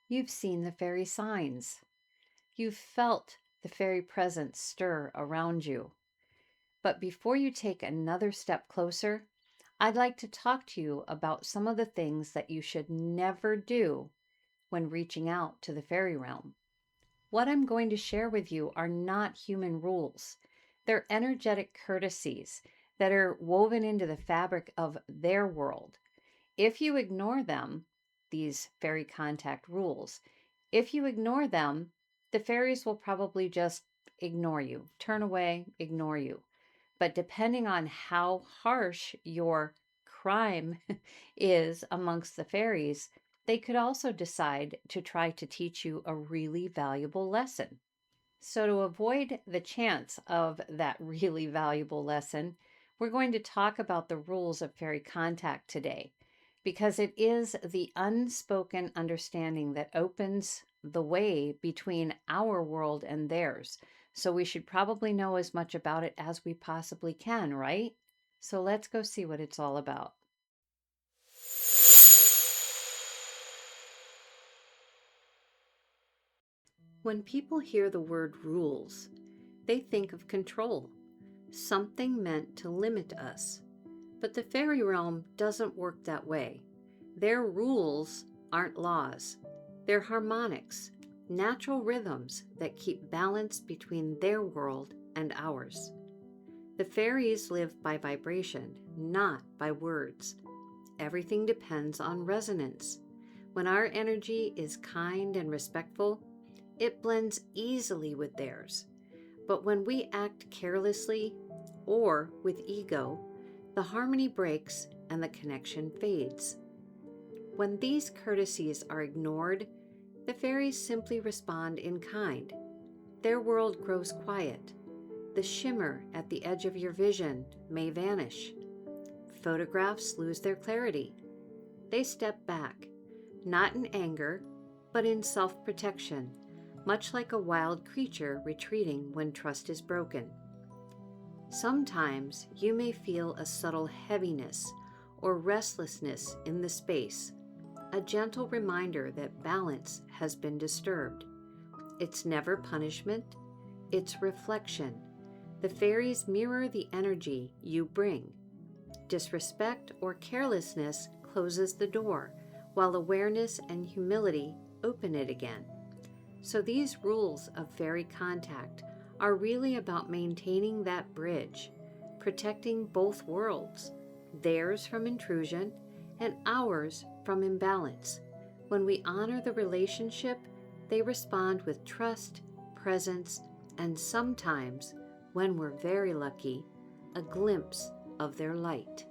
You've seen the fairy signs. You've felt the fairy presence stir around you. But before you take another step closer, I'd like to talk to you about some of the things that you should never do when reaching out to the fairy realm. What I'm going to share with you are not human rules. They're energetic courtesies that are woven into the fabric of their world. If you ignore them, these fairy contact rules, if you ignore them, the fairies will probably just ignore you, turn away, ignore you. But depending on how harsh your crime is amongst the fairies, they could also decide to try to teach you a really valuable lesson. So, to avoid the chance of that really valuable lesson, we're going to talk about the rules of fairy contact today, because it is the unspoken understanding that opens the way between our world and theirs. So, we should probably know as much about it as we possibly can, right? So, let's go see what it's all about. When people hear the word rules, they think of control, something meant to limit us. But the fairy realm doesn't work that way. Their rules aren't laws, they're harmonics, natural rhythms that keep balance between their world and ours. The fairies live by vibration, not by words. Everything depends on resonance. When our energy is kind and respectful, it blends easily with theirs. But when we act carelessly or with ego, the harmony breaks and the connection fades. When these courtesies are ignored, the fairies simply respond in kind. Their world grows quiet. The shimmer at the edge of your vision may vanish. Photographs lose their clarity. They step back, not in anger, but in self-protection, much like a wild creature retreating when trust is broken. Sometimes you may feel a subtle heaviness or restlessness in the space, a gentle reminder that balance has been disturbed. It's never punishment, it's reflection. The fairies mirror the energy you bring. Disrespect or carelessness closes the door, while awareness and humility open it again. So these rules of fairy contact are really about maintaining that bridge, protecting both worlds, theirs from intrusion and ours from imbalance. When we honor the relationship, they respond with trust, presence, and sometimes, when we're very lucky, a glimpse of their light.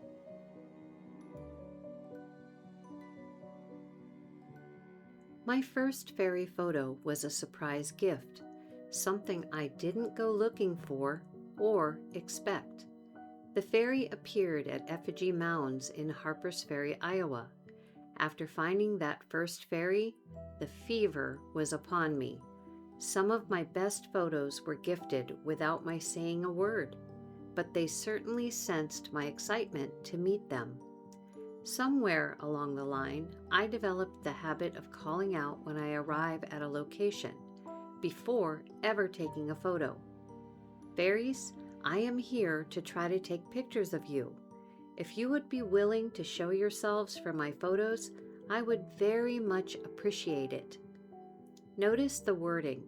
My first fairy photo was a surprise gift, something I didn't go looking for or expect. The fairy appeared at Effigy Mounds in Harpers Ferry, Iowa. After finding that first fairy, the fever was upon me. Some of my best photos were gifted without my saying a word, but they certainly sensed my excitement to meet them. Somewhere along the line, I developed the habit of calling out when I arrive at a location, before ever taking a photo. Fairies, I am here to try to take pictures of you. If you would be willing to show yourselves for my photos, I would very much appreciate it. Notice the wording.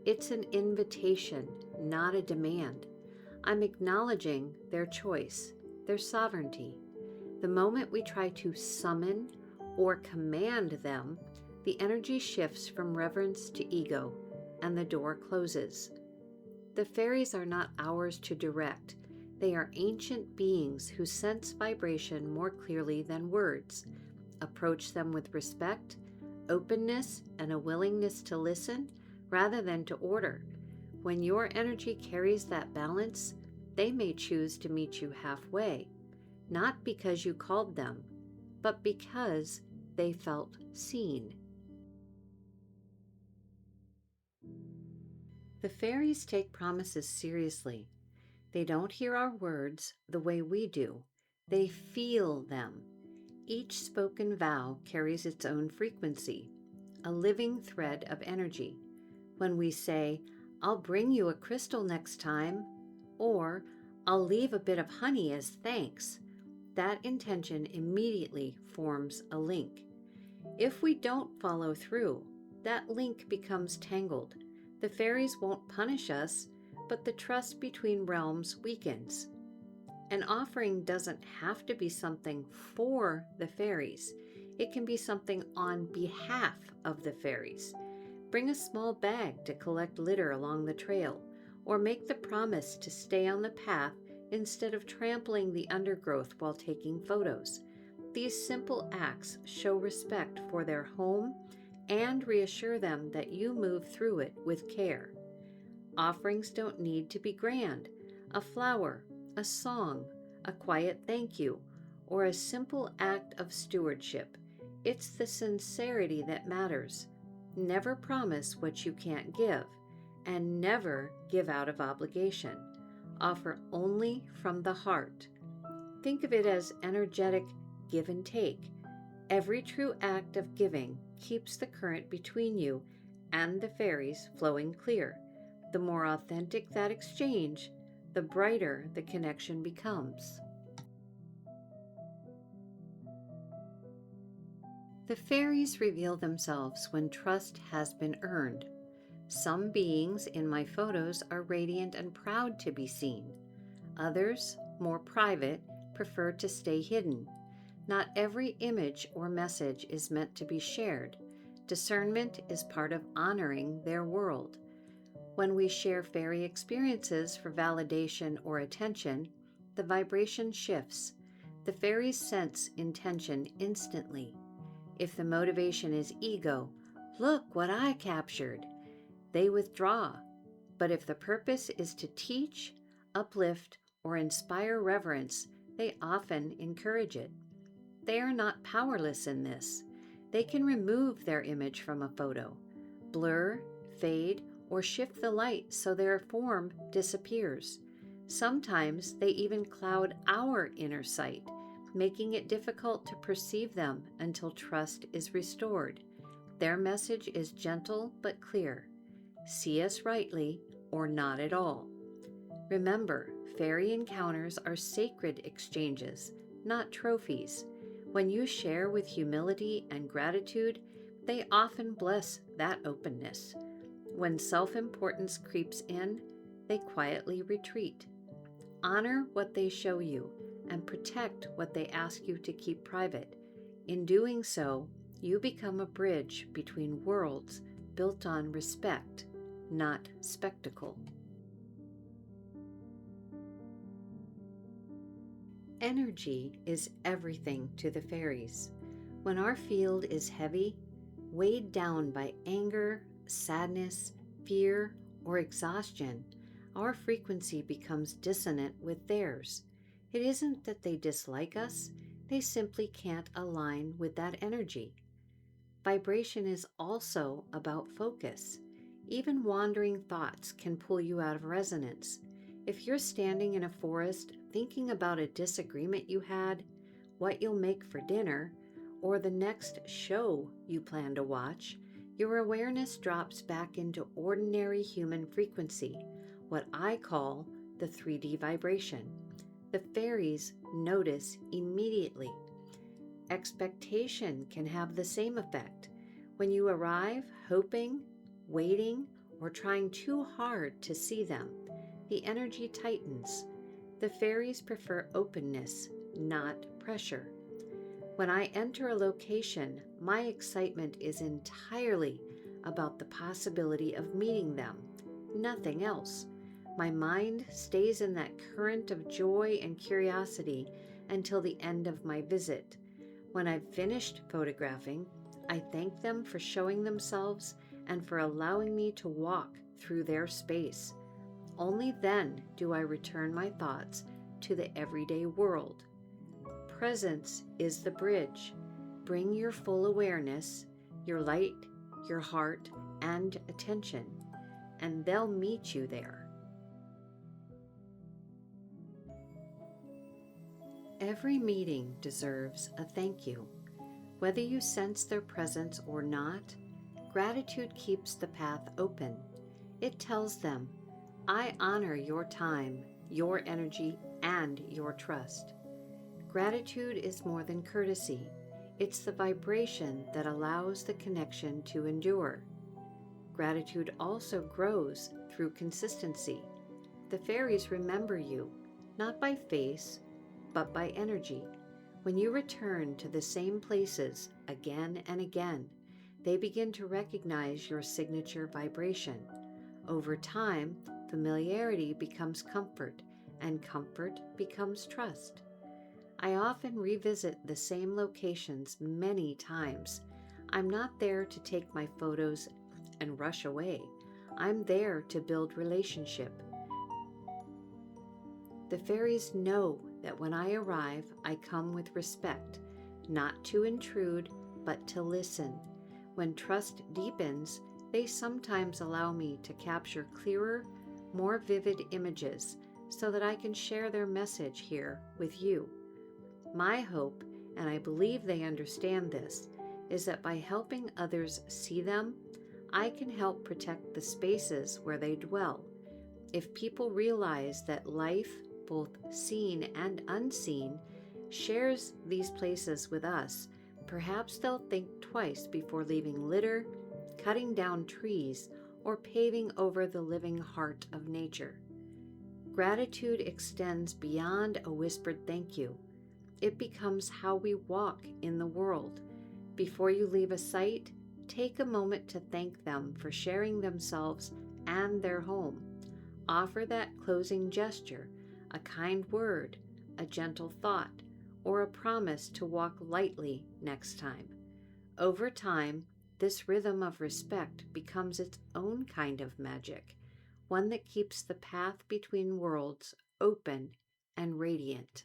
It's an invitation, not a demand. I'm acknowledging their choice, their sovereignty. The moment we try to summon or command them, the energy shifts from reverence to ego, and the door closes. The fairies are not ours to direct. They are ancient beings who sense vibration more clearly than words. Approach them with respect, openness, and a willingness to listen rather than to order. When your energy carries that balance, they may choose to meet you halfway, not because you called them, but because they felt seen. The fairies take promises seriously. They don't hear our words the way we do. They feel them. Each spoken vow carries its own frequency. a living thread of energy. When we say, "I'll bring you a crystal next time," or "I'll leave a bit of honey as thanks," that intention immediately forms a link. If we don't follow through, that link becomes tangled. The fairies won't punish us, but the trust between realms weakens. An offering doesn't have to be something for the fairies. It can be something on behalf of the fairies. Bring a small bag to collect litter along the trail, or make the promise to stay on the path instead of trampling the undergrowth while taking photos. These simple acts show respect for their home and reassure them that you move through it with care. Offerings don't need to be grand. A flower, a song, a quiet thank you, or a simple act of stewardship. It's the sincerity that matters. Never promise what you can't give, and never give out of obligation. Offer only from the heart. Think of it as energetic give and take. Every true act of giving keeps the current between you and the fairies flowing clear. The more authentic that exchange, the brighter the connection becomes. The fairies reveal themselves when trust has been earned. Some beings in my photos are radiant and proud to be seen. Others, more private, prefer to stay hidden. Not every image or message is meant to be shared. Discernment is part of honoring their world. When we share fairy experiences for validation or attention, the vibration shifts. The fairies sense intention instantly. If the motivation is ego, "Look what I captured," they withdraw. But if the purpose is to teach, uplift, or inspire reverence, they often encourage it. They are not powerless in this. They can remove their image from a photo, blur, fade, or shift the light so their form disappears. Sometimes they even cloud our inner sight, making it difficult to perceive them until trust is restored. Their message is gentle but clear. See us rightly or not at all. Remember, fairy encounters are sacred exchanges, not trophies. When you share with humility and gratitude, they often bless that openness. When self-importance creeps in, they quietly retreat. Honor what they show you and protect what they ask you to keep private. In doing so, you become a bridge between worlds built on respect, not spectacle. Energy is everything to the fairies. When our field is heavy, weighed down by anger, sadness, fear, or exhaustion, our frequency becomes dissonant with theirs. It isn't that they dislike us, they simply can't align with that energy. Vibration is also about focus. Even wandering thoughts can pull you out of resonance. If you're standing in a forest thinking about a disagreement you had, what you'll make for dinner, or the next show you plan to watch, your awareness drops back into ordinary human frequency, what I call the 3D vibration. The fairies notice immediately. Expectation can have the same effect. When you arrive hoping, waiting, or trying too hard to see them, the energy tightens. The fairies prefer openness, not pressure. When I enter a location, my excitement is entirely about the possibility of meeting them, nothing else. My mind stays in that current of joy and curiosity until the end of my visit. When I've finished photographing, I thank them for showing themselves and for allowing me to walk through their space. Only then do I return my thoughts to the everyday world. Presence is the bridge. Bring your full awareness, your light, your heart, and attention, and they'll meet you there. Every meeting deserves a thank you. Whether you sense their presence or not, Gratitude keeps the path open. It tells them, I honor your time, your energy, and your trust. Gratitude is more than courtesy. It's the vibration that allows the connection to endure. Gratitude also grows through consistency. The fairies remember you, not by face, but by energy. When you return to the same places again and again, they begin to recognize your signature vibration. Over time, familiarity becomes comfort, and comfort becomes trust. I often revisit the same locations many times. I'm not there to take my photos and rush away. I'm there to build relationship. The fairies know that when I arrive, I come with respect, not to intrude, but to listen. When trust deepens, they sometimes allow me to capture clearer, more vivid images so that I can share their message here with you. My hope, and I believe they understand this, is that by helping others see them, I can help protect the spaces where they dwell. If people realize that life, both seen and unseen, shares these places with us, perhaps they'll think twice before leaving litter, cutting down trees, or paving over the living heart of nature. Gratitude extends beyond a whispered thank you. It becomes how we walk in the world. Before you leave a site, take a moment to thank them for sharing themselves and their home. Offer that closing gesture, a kind word, a gentle thought, or a promise to walk lightly next time. Over time, this rhythm of respect becomes its own kind of magic, one that keeps the path between worlds open and radiant.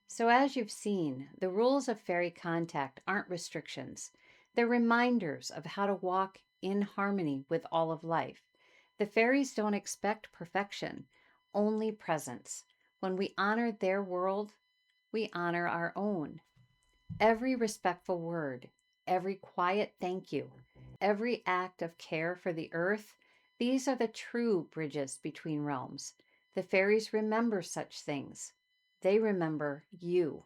So, as you've seen, the rules of fairy contact aren't restrictions. They're reminders of how to walk in harmony with all of life. The fairies don't expect perfection, only presence. When we honor their world, we honor our own. Every respectful word, every quiet thank you, every act of care for the earth, these are the true bridges between realms. The fairies remember such things. They remember you.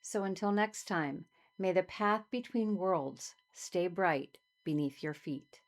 So until next time, may the path between worlds stay bright beneath your feet.